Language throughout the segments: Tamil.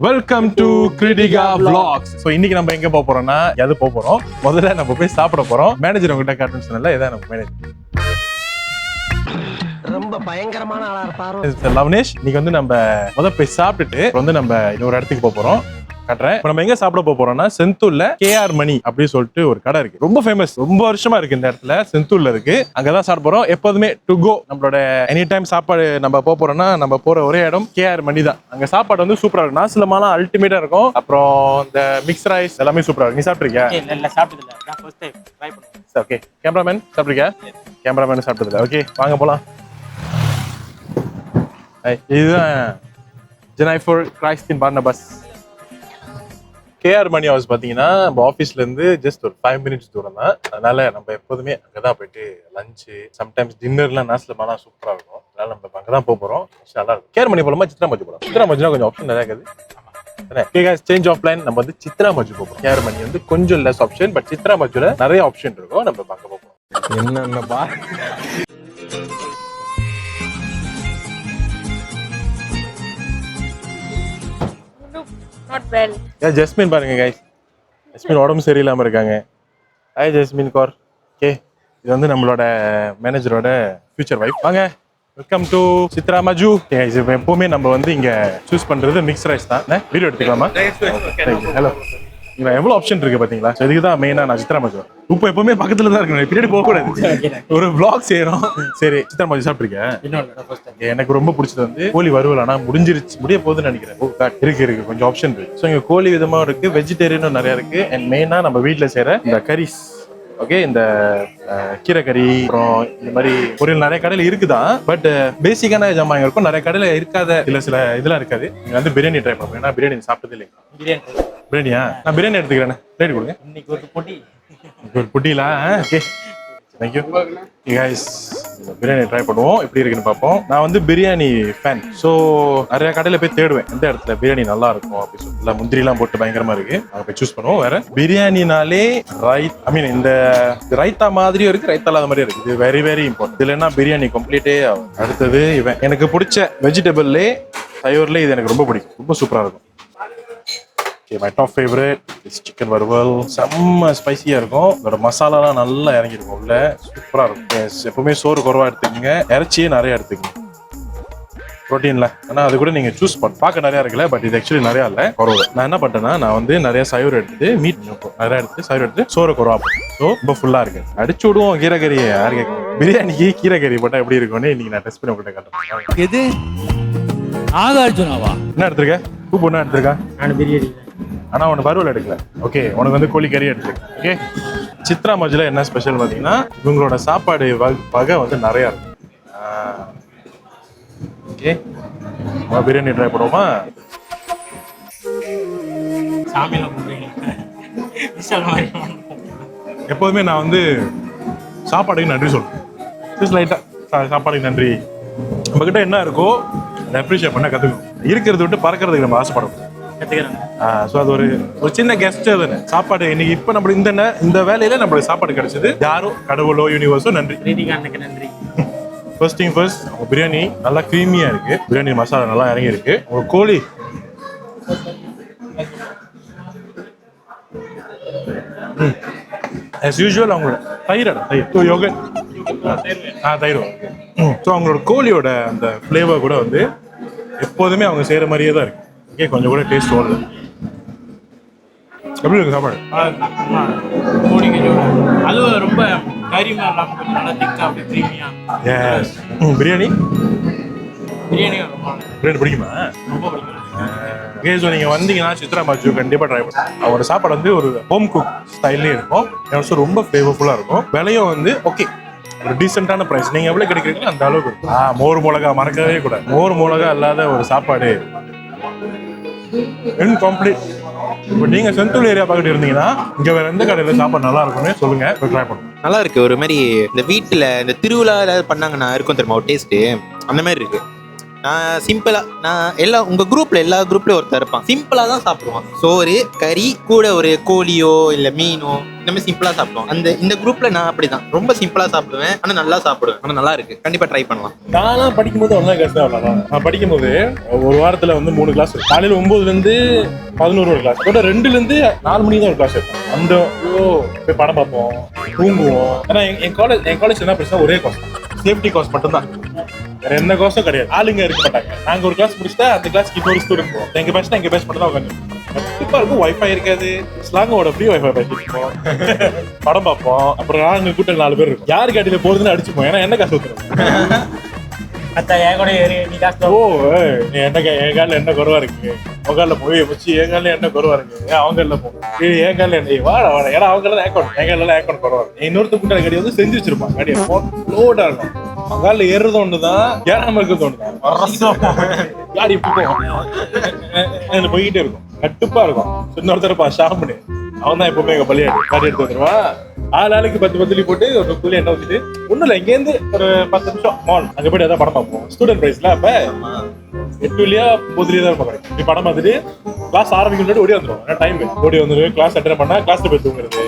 Welcome to Kritika vlogs. So இன்னைக்கு நம்ம எங்க போக போறோம்னா எது போக போறோம், முதல்ல நம்ம போய் சாப்பிட போறோம். மேனேஜர் உங்ககிட்ட காட்டுன்னு சொன்னல, இதான் நம்ம மேனேஜர் ரொம்ப பயங்கரமான ஆளா இருப்பாரு லவனேஷ். இன்னைக்கு வந்து நம்ம முதல்ல போய் சாப்பிட்டுட்டு வந்து நம்ம இன்னொரு இடத்துக்கு போக போறோம். காட்டுறேன். இப்போ நம்ம எங்க சாப்பிட போறோம்னா செந்தூர்ல கேஆர் மணி அப்படின்னு சொல்லிட்டு ஒரு கடை இருக்கு. ரொம்ப ஃபேமஸ், ரொம்ப வருஷமா இருக்கு இந்த இடத்துல, செந்தூர்ல இருக்கு. அங்கதான் சாப்பிட போறோம். எப்போதுமே டு கோ நம்மளோட எனி டைம் சாப்பாடு நம்ம போக போறோம்னா நம்ம போற ஒரே இடம் கேஆர் மணி தான். அங்க சாப்பாடு வந்து சூப்பரா இருக்கும். நாசிலமாலாம் அல்டிமேட்டா இருக்கும். அப்புறம் இந்த மிக்ஸ் ரைஸ் எல்லாமே சூப்பரா இருக்கும். நீ சாப்பிட்டிருக்கியா? இல்ல சாப்பிட்டது இல்ல, நான் ஃபர்ஸ்ட் டைம் ட்ரை பண்ணுவேன். ஓகே, கேமராமேன் சாப்பிட்டிருக்கியா? கேமராமேன் சாப்பிட்டதில்ல. ஓகே, வாங்க போலாம். இதுதான் ஜெனைஃபர் கிரைஸ்டின் பார்னபாஸ். கேஆர் மணி ஹவுஸ் பார்த்தீங்கன்னா நம்ம ஆஃபீஸ்ல இருந்து ஜஸ்ட் ஒரு 5 மினிட்ஸ் தூரம் தான். அதனால நம்ம எப்போதுமே அங்கதான் போயிட்டு லஞ்சு, சம்டைம்ஸ் டின்னர்லாம் நாஸ்லமாலாம் சூப்பரா இருக்கும். அதனால நம்ம அங்கதான் போக போறோம். நல்லா இருக்கும். கேஆர் மணி போலாமா சித்ரா மஜு போலாம்? சித்ரா மஜுனா கொஞ்சம் ஆப்ஷன் நிறைய இருக்குது. சேஞ்ச் ஆஃப் பிளான், நம்ம வந்து சித்ரா மஜு போகிறோம். கேஆர் மணி வந்து கொஞ்சம் லெஸ் ஆப்ஷன், பட் சித்ரா மஜுல நிறைய ஆப்ஷன் இருக்கும். நம்ம அங்க போகிறோம். என்னென்ன பா Not well. ஜஸ்மின் பாருங்க கைஸ், ஜஸ்மின் உடம்பு சரியில்லாம இருக்காங்க. Hi Jasmine Kaur. ஓகே, இது வந்து நம்மளோட மேனேஜரோட ஃபியூச்சர் வைஃப். வாங்க, வெல்கம் டு சித்ரா மஜு. எப்பவுமே நம்ம வந்து இங்க சூஸ் பண்றது மிக்ஸ் ரைஸ் தான். வீடியோ எடுத்துக்கலாமா? ஹலோ, இங்க எவ்வளவு ஆப்ஷன் இருக்கு பாத்தீங்களா? இதுக்கு தான் மெயினா நான் சித்ரா மஜு. இப்போ எப்பவுமே பக்கத்துல தான் இருக்கணும், பின்னாடி போக கூடாது. ஒரு vlog செய்யறோம். சரி, சித்ரா மஜு சாப்பிட்டிருக்கேன். எனக்கு ரொம்ப பிடிச்சது வந்து கோழி வறுவல். ஆனா முடிய போகுதுன்னு நினைக்கிறேன். இருக்கு கொஞ்சம் ஆப்ஷன் இருக்கு. ஸோ இங்க கோழி விதமா இருக்கு, வெஜிடேரியனும் நிறைய இருக்கு. அண்ட் மெயினா நம்ம வீட்டுல செய்யற இந்த கரிஸ், ஓகே, இந்த கீரை கறி, அப்புறம் இந்த மாதிரி பொரியல் நிறைய கடையில இருக்குதான். பட் பேசிக்கான ஜாமான் இருக்கும், நிறைய கடையில இருக்காத சில இதெல்லாம் இருக்காது. நீங்க வந்து பிரியாணி ட்ரை பண்ணுங்க. ஏன்னா பிரியாணி சாப்பிட்டது இல்லைங்க. பிரியாணியா? நான் பிரியாணி எடுத்துக்கிறேன். ரேட் கொடுங்க. இன்னைக்கு ஒரு பொடி, ஒரு புட்டிலாம். Okay, thank you guys. Biryani try பண்ணுவோம், எப்படி இருக்குன்னு பார்ப்போம். நான் வந்து பிரியாணி ஃபேன். ஸோ நிறைய கடையில போய் தேடுவேன் எந்த இடத்துல பிரியாணி நல்லா இருக்கும் அப்படின்னு சொல்லி. முந்திரிலாம் போட்டு பயங்கரமா இருக்கு, அதை போய் சூஸ் பண்ணுவோம். வேற பிரியாணினாலே இந்த ரைத்தா மாதிரியும் இருக்கு, ரைத்தா இல்லாத மாதிரியும் இருக்கு. இது வெரி வெரி இம்பார்ட்டன்ட். இதுல என்ன பிரியாணி கம்ப்ளீட்டே ஆகும். அடுத்தது இவன் எனக்கு பிடிச்ச வெஜிடபிள்லே தயிர்ல இது எனக்கு ரொம்ப பிடிக்கும், ரொம்ப சூப்பரா இருக்கும். Okay, my top favorite is chicken வறுவல். செம்ம ஸ்பைசியா இருக்கும். இதோட மசாலாலாம் நல்லா இறங்கிருக்கும் உள்ள, சூப்பரா இருக்கும். எப்பவுமே சோறு குறவா எடுத்துக்கங்க, இறைச்சியே நிறைய எடுத்துக்கங்க. ப்ரோட்டீன்ல ஆனா அது கூட நீங்க சூஸ் பண்ண பார்க்க நிறைய இருக்குல்ல, பட் இது ஆக்சுவலி நிறைய இல்ல, குறவு. நான் என்ன பண்ணிட்டேன்னா, நான் வந்து நிறைய சைவர் எடுத்து மீட் நிறைய எடுத்து சைவர் எடுத்து சோறு குறவா போட்டேன். ஸோ ரொம்ப ஃபுல்லா இருக்கு. அடிச்சு விடுவோம் கீரைக்கறியை. யாரு கேட்கும் பிரியாணிக்கு கீரைக்கறி போட்டா எப்படி இருக்கும்னு இன்னைக்கு நான் டெஸ்ட் பண்ணி உங்கள்கிட்ட காட்டுறேன். எது நாகார்ஜுனாவா? என்ன எடுத்திருக்க? பூ என்ன எடுத்திருக்கா? நான் பிரியாணி, ஆனா உனக்கு வறுவல் எடுக்கல. ஓகே, உனக்கு வந்து கோழி கறி எடுத்துக்க. ஓகே, சித்ரா மஜ்ல என்ன ஸ்பெஷல் பார்த்தீங்கன்னா, இவங்களோட சாப்பாடு வகை வந்து நிறைய இருக்கு. ஓகே, பிரியாணி ட்ரை பண்ணுவோமா? சாமியில கும்பிடுங்க. எப்போதுமே நான் வந்து சாப்பாடுக்கு நன்றி சொல்றேன். ஜஸ்ட் லைட்டா சாப்பாடுக்கு நன்றி. நம்ம கிட்ட என்ன இருக்கோ அதை அப்ரிஷியேட் பண்ண கத்துக்கணும். இருக்கிறத விட்டு பறக்கிறதுக்கு நம்ம ஆசைப்படணும். ஸோ அது ஒரு சின்ன கெஸ்ட் தானே சாப்பாடு. இன்னைக்கு இப்போ நம்ம இந்த வேலையில நம்மளுக்கு சாப்பாடு கிடைச்சது. யாரோ கடவுளோ யூனிவர்ஸோ நன்றி. நன்றி. ஃபர்ஸ்ட் திங் ஃபர்ஸ்ட், பிரியாணி நல்லா க்ரீமியா இருக்கு. பிரியாணி மசாலா நல்லா இறங்கி இருக்கு. ஒரு கோழி as usual அவங்களோட தயிர் யோகட் தயிர். ஸோ அவங்களோட கோழியோட அந்த ஃப்ளேவர் கூட வந்து எப்போதுமே அவங்க செய்யற மாதிரியே தான் இருக்கு. ஓகே, கொஞ்சம் கூட டேஸ்ட் ஓடல. எப்படி இருக்கு சாப்பாடு? அது ரொம்ப கரிமா இல்லாம கொஞ்சம் நல்லா திக்கா, அப்படி க்ரீமியா. எஸ். பிரியாணி பிரியாணி பிடிக்குமா? ரொம்ப பிடிக்கும். ஓகே, ஸோ நீங்கள் வந்தீங்கன்னா சித்ரா மஜு கண்டிப்பாக ட்ரை பண்ணுங்க. அவரோட சாப்பாடு வந்து ஒரு ஹோம் குக் ஸ்டைல்லே இருக்கும். ஆல்சோ ரொம்ப ஃப்ளேவர்ஃபுல்லாக இருக்கும். விலையும் வந்து ஓகே, ஒரு டீசெண்டான ப்ரைஸ். நீங்கள் எவ்வளோ கிடைக்கிறீங்களோ அந்த அளவுக்கு இருக்கும். மோர் மிளகா மறக்கவே கூடாது. மோர் மிளகா இல்லாத ஒரு சாப்பாடு இன்கம்ப்ளீட். இப்போ நீங்கள் செந்தூர் ஏரியா பக்கத்து இருந்தீங்கன்னா இங்கே வேற எந்த கடையில் சாப்பாடு நல்லா இருக்கும்னு சொல்லுங்க, போய் ட்ரை பண்ணுங்க. நல்லா இருக்கு. ஒரு மாதிரி இந்த வீட்டில் இந்த திருவிழா ஏதாவது பண்ணாங்கன்னா இருக்கும் தெரியுமா ஒரு டேஸ்ட்டு, அந்த மாதிரி இருக்கு. நான் சிம்பிளா உங்க குரூப்ல எல்லா குரூப்லயும் ஒருத்தர் இருப்பான், சிம்பிளா தான் சாப்பிடுவான். சோறு கறி கூட ஒரு கோழியோ இல்ல மீனோ இந்த மாதிரி சிம்பிளா சாப்பிடுவோம். இந்த குரூப்ல நான் அப்படிதான் ரொம்ப சிம்பிளா சாப்பிடுவேன், ஆனா நல்லா சாப்பிடுவேன். ஆனா நல்லா இருக்கு, கண்டிப்பா ட்ரை பண்ணலாம். நான்லாம் படிக்கும்போது ஒன்றாம் கிளாஸ் தான் விளாட்றேன். நான் படிக்கும்போது ஒரு வாரத்துல வந்து 3 கிளாஸ், காலையில 9ல இருந்து 11 ஒரு கிளாஸ், 2ல இருந்து 4 மணிக்கு தான் ஒரு கிளாஸ் இருக்கும். அந்த போய் படம் பார்ப்போம், தூங்குவோம். ஏன்னா என் காலேஜ் என்ன பிரச்சனை, ஒரே கோர்ஸ், சேஃப்டி கோர்ஸ் மட்டும்தான், வேற எந்த கோர்ஸும் கிடையாது. ஆளுங்க இருக்க மாட்டாங்க. நாங்க ஒரு கிளாஸ் முடிச்சுட்டா அந்த கிளாஸ்க்கு இன்னொரு ஸ்டூடெண்ட் போவோம். எங்க பேட்ச் தான் எங்க பேட்ச் மட்டும் தான் உட்காந்து கண்டிப்பா இருக்கும். வைஃபை இருக்காது, ஸ்லாங்கோட ஃப்ரீ வைஃபை பேசிப்போம், படம் பார்ப்போம். அப்புறம் நாங்க கூட்டம் 4 பேர் இருக்கும். யாருக்கு அடியில போறதுன்னு அடிச்சுப்போம். ஏன்னா என்ன காசு ஊத்துறோம். ஓ நீ என்ன என் காலில் என்ன குறவா இருக்கு, உங்க காலில் போய் வச்சு என் காலில் என்ன குறவா இருக்கு, அவங்க இல்ல போ என் காலில் என்ன வாடா வாடா. ஏன்னா அவங்க எல்லாம் ஏக்கணும், என் காலில் ஏக்கணும் குறவா இருக்கு. இன்னொருத்த கூட்டம் கடி வந்து செஞ்சு வச்சிருப்பான், கடியை லோடா இருக்கும். அவங்க காலில் ஏறுறது ஒண்ணுதான், ஏறாம இருக்கிறது ஒண்ணுதான். காடி போய்கிட்டே இருக்கும், கட்டுப்பா இருக்கும். இன்னொருத்தரப்பா ஷாம்புன்னு, அவன் தான் எப்பவுமே எங்க பள்ளியாடு காடி எடுத்து வந்துருவான். ஆளுக்கு 10 போட்டு ஒரு 30 எண்ணெய் வச்சுட்டு ஒண்ணும் இல்லை, இங்கேருந்து ஒரு 10 நிமிஷம் மால் அங்க போயிட்டு ஏதாவது படம் பார்ப்போம். ஸ்டூடெண்ட் பிரைஸ்ல அப்ப 8 9 தான் இருப்பாங்க. இப்ப படம் பார்த்துட்டு கிளாஸ் ஆரம்பிக்கும் ஓடி வந்துடும். டைம் ஓடி வந்துடும், கிளாஸ் அட்டெண்ட் பண்ணா கிளாஸ்ல போய் தூங்குறது.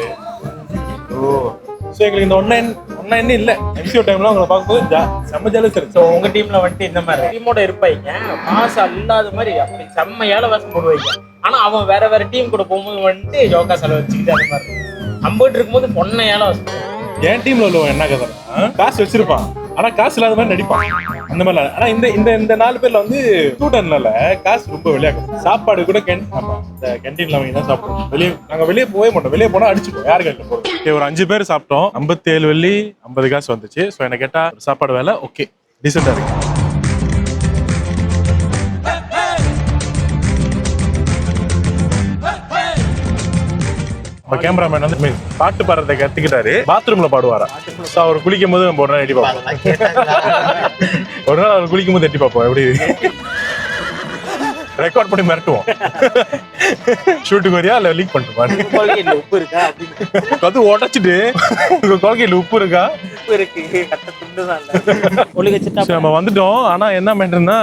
ஸோ எங்களுக்கு இந்த ஒன்லைன் இல்ல. எம்சிஓ டைம்ல உங்களை பார்க்கும்போது செம்ம ஜாலியா சரி. ஸோ உங்க டீம்ல வந்துட்டு இந்த மாதிரி டீமோட இருப்பாங்க, மாசம் இல்லாத மாதிரி அப்படி செம்ம ஏழவாசம் போடுவாங்க. ஆனா அவன் வேற டீம் கூட போகும்போது வந்துட்டு யோகா செலவு வச்சுக்கிட்டு அந்த மாதிரி நம்பிட்டு இருக்கும்போது பொண்ணை ஏழவாசம். என் டீம்ல உள்ளவன் என்ன கதைன்னா, காசு வச்சிருப்பான் ஆனா காசு இல்லாத மாதிரி நடிப்பான், அந்த மாதிரி. ஆனா இந்த 4 பேர்ல வந்து ஸ்டூடெண்ட்னால காசு ரொம்ப வெளியாகும். சாப்பாடு கூட இந்த கேன்டீன்ல அவங்க தான் சாப்பிடுவோம். நாங்க வெளியே போகவே மாட்டோம். வெளியே போனா அடிச்சுப்போம், யாரு கேட்க போறோம். ஒரு 5 பேர் சாப்பிட்டோம், 57 வெள்ளி 50 காசு வந்துச்சு. ஸோ என்ன கேட்டா சாப்பாடு வேலை ஓகே, டீசெண்டா இருக்கு. கேமராமேன் வந்து பாட்டு பாடுறதை கத்துக்கிட்டாரு, பாத்ரூம்ல பாடுவாரா. அவர் குளிக்கும் போது நம்ம ஒரு நாள் எட்டி பார்ப்போம். ஒரு நாள் அவர் குளிக்கும் போது எட்டி பார்ப்போம், எப்படி ரெக்கார்ட் பண்ணி மிரட்டுவோம். ஷூட்டுக்கு வரியா இல்ல லீக் பண்ணிட்டு உப்பு இருக்கா அப்படின்னு அது உடச்சிட்டு உங்க கொள்கையில உப்பு இருக்கா, உப்பு இருக்கு, கட்ட துண்டுதான் நம்ம வந்துட்டோம். ஆனா என்ன மேட்டர்னா,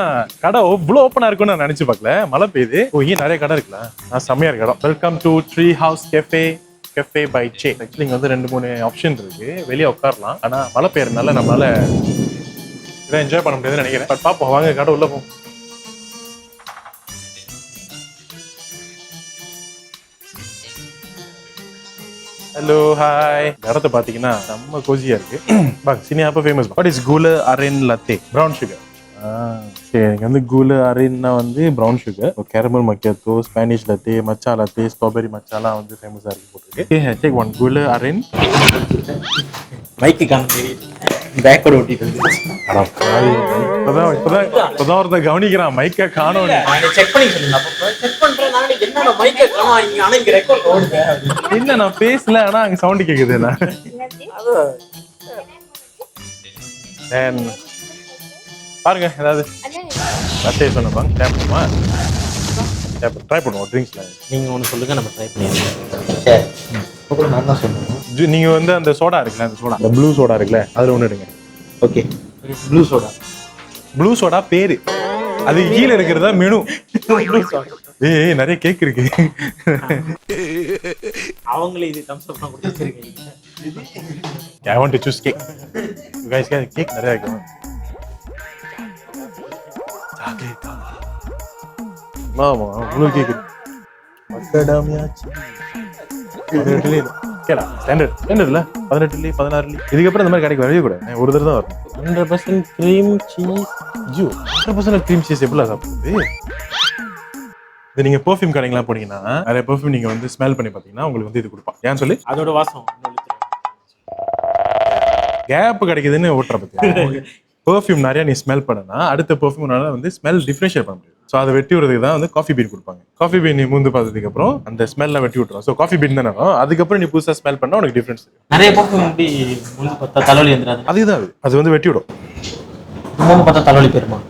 கடை இவ்வளவு ஓப்பனா இருக்கும்னு நான் நினைச்சு பார்க்கல. மழை பெய்யுது. இங்க நிறைய கடை இருக்குல்ல, நான் செம்மையா இருக்கு இடம். Welcome to tree house cafe by சே. ஆக்சுவலி இங்க வந்து 2-3 ஆப்ஷன் இருக்கு, வெளியே உட்காரலாம். ஆனா மழை பெய்யறதுனால நம்மளால இதை என்ஜாய் பண்ண முடியாதுன்னு நினைக்கிறேன். பட் பாப்போம், வாங்க கடை உள்ள போவோம். Hello hi. இடத்த பாத்தீங்கன்னா செம்ம கோசியா இருக்கு. சினியா அப்ப famous. What is gula aren latte brown sugar. எனக்கு வந்து கூல அரின்னா வந்து brown sugar, caramel macchiato, Spanish latte, matcha latte, strawberry மச்சாலாம் வந்து ஃபேமஸா இருக்கு போட்டுருக்கு. Take one gula aren. மைக்கு காண பேக்கோட ஓட்டிட்டு இப்பதான் ஒருத்த கவனிக்கிறான், மைக்க காணோம். செக் பண்ணி சொல்லுங்க. செக் பண்றேன் நான், என்னோட மைக்க காணோம். ஆனா இங்க ரெக்கார்ட் ஓடுது. இல்ல நான் பேசல, ஆனா அங்க சவுண்ட் கேக்குது. பாருங்க ஏதாவது லத்தே சொன்னப்பாங்க, ட்ரை பண்ணுவோம். ட்ரிங்க்ஸ்ல நீங்க ஒண்ணு சொல்லுங்க, நம்ம ட்ரை பண்ணிடலாம். சரி நான் தான் சொல்லுவேன். நீங்க வந்து அந்த சோடா இருக்குல்ல, அந்த சோடா, அந்த ப்ளூ சோடா இருக்குல்ல, அதுல ஒண்ணு எடுங்க. ஓகே, ப்ளூ சோடா பேரு, அது கீழே இருக்கிறதா மெனு. ஏய் நிறைய கேக் இருக்கு. அவங்களே இது தம்ஸ் அப் பண்ணி கொடுத்துருக்கீங்க. I want to choose cake. You guys get cake நிறைய இருக்கு. மாமா ப்ளூ கேக் மக்கடாமியாச்சி. 18 கேடா ஸ்டாண்டர்ட்ல 18 16. இதுக்கப்புறம் இந்த மாதிரி கடைக்கு வரவே கூடாது, ஒரு தடவை தான் வரும். 100% க்ரீம் சீஸ் ஜூ. 100% க்ரீம் சீஸ் எப்படிலாம் சாப்பிடுது? இது நீங்க பெர்ஃப்யூம் கடைங்கலாம் போனீங்கன்னா நிறைய பெர்ஃப்யூம் நீங்க வந்து ஸ்மெல் பண்ணி பாத்தீங்கன்னா உங்களுக்கு வந்து இது கொடுப்பான். ஏன் சொல்லி அதோட வாசம் கேப் கிடைக்குதுன்னு ஓட்டுற பத்தி. பெர்ஃப்யூம் நிறைய நீ ஸ்மெல் பண்ணனா அடுத்த பெர்ஃப்யூம்னால வந்து ஸ்மெல் டிஃபரன்ஷியேட் பண்ண முடியும். ஸோ அதை வெட்டி விடுறதுக்கு தான் வந்து காஃபி பீன் கொடுப்பாங்க. காஃபி பீன் நீ மூந்து பார்த்ததுக்கு அப்புறம் அந்த ஸ்மெல்லாம் வெட்டி விட்டுரும். ஸோ காஃபி பீன் தானே, அதுக்கப்புறம் நீ புதுசாக ஸ்மெல் பண்ணா உனக்கு டிஃபரன்ஸ் நிறைய பக்கம் எப்படி மூந்து பார்த்தா தலைவலி வந்துடாது. அதுதான் அது வந்து வெட்டி விடும். மூந்து பார்த்தா தலைவலி பெருமா